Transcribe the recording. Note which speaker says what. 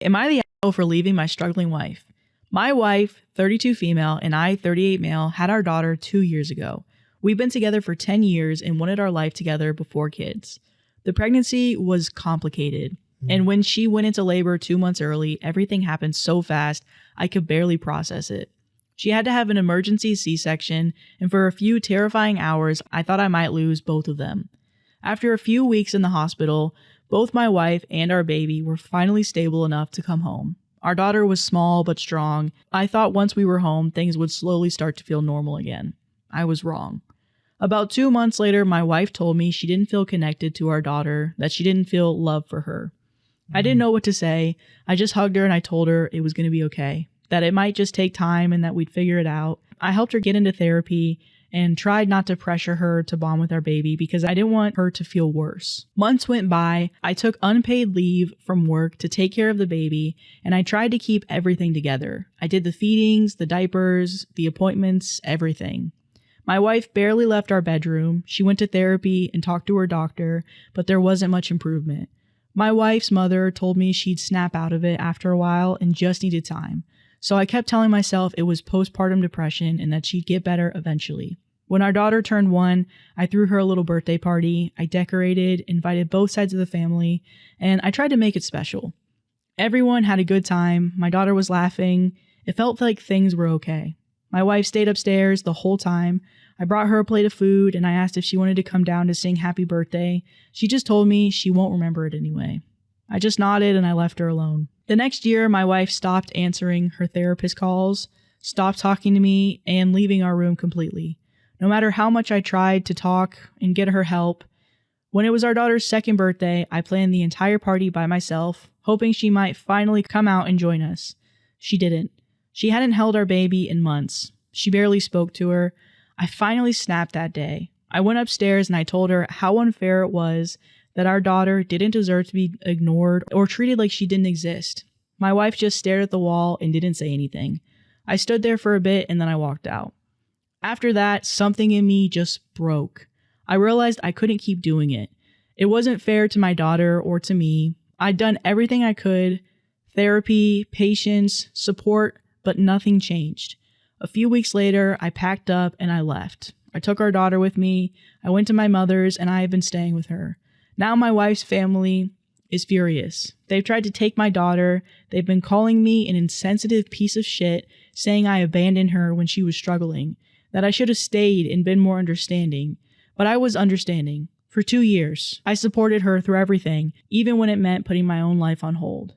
Speaker 1: Am I the asshole for leaving my struggling wife? My wife, 32 female, and I, 38 male, had our daughter 2 years ago. We've been together for 10 years and wanted our life together before kids. The pregnancy was complicated. And when she went into labor 2 months early, everything happened so fast, I could barely process it. She had to have an emergency C-section, and for a few terrifying hours, I thought I might lose both of them. After a few weeks in the hospital, both my wife and our baby were finally stable enough to come home. Our daughter was small but strong. I thought once we were home, things would slowly start to feel normal again. I was wrong. About 2 months later, my wife told me she didn't feel connected to our daughter, that she didn't feel love for her. I didn't know what to say. I just hugged her and I told her it was going to be okay, that it might just take time and that we'd figure it out. I helped her get into therapy and tried not to pressure her to bond with our baby because I didn't want her to feel worse. Months went by. I took unpaid leave from work to take care of the baby, and I tried to keep everything together. I did the feedings, the diapers, the appointments, everything. My wife barely left our bedroom. She went to therapy and talked to her doctor, but there wasn't much improvement. My wife's mother told me she'd snap out of it after a while and just needed time. So I kept telling myself it was postpartum depression and that she'd get better eventually. When our daughter turned 1, I threw her a little birthday party. I decorated, invited both sides of the family, and I tried to make it special. Everyone had a good time. My daughter was laughing. It felt like things were okay. My wife stayed upstairs the whole time. I brought her a plate of food and I asked if she wanted to come down to sing happy birthday. She just told me she won't remember it anyway. I just nodded and I left her alone. The next year, my wife stopped answering her therapist calls, stopped talking to me, and leaving our room completely. No matter how much I tried to talk and get her help, when it was our daughter's 2nd birthday, I planned the entire party by myself, hoping she might finally come out and join us. She didn't. She hadn't held our baby in months. She barely spoke to her. I finally snapped that day. I went upstairs and I told her how unfair it was that our daughter didn't deserve to be ignored or treated like she didn't exist. My wife just stared at the wall and didn't say anything. I stood there for a bit and then I walked out. After that, something in me just broke. I realized I couldn't keep doing it. It wasn't fair to my daughter or to me. I'd done everything I could. Therapy, patience, support, but nothing changed. A few weeks later, I packed up and I left. I took our daughter with me. I went to my mother's and I have been staying with her. Now my wife's family is furious. They've tried to take my daughter. They've been calling me an insensitive piece of shit, saying I abandoned her when she was struggling, that I should have stayed and been more understanding. But I was understanding. For 2 years, I supported her through everything, even when it meant putting my own life on hold.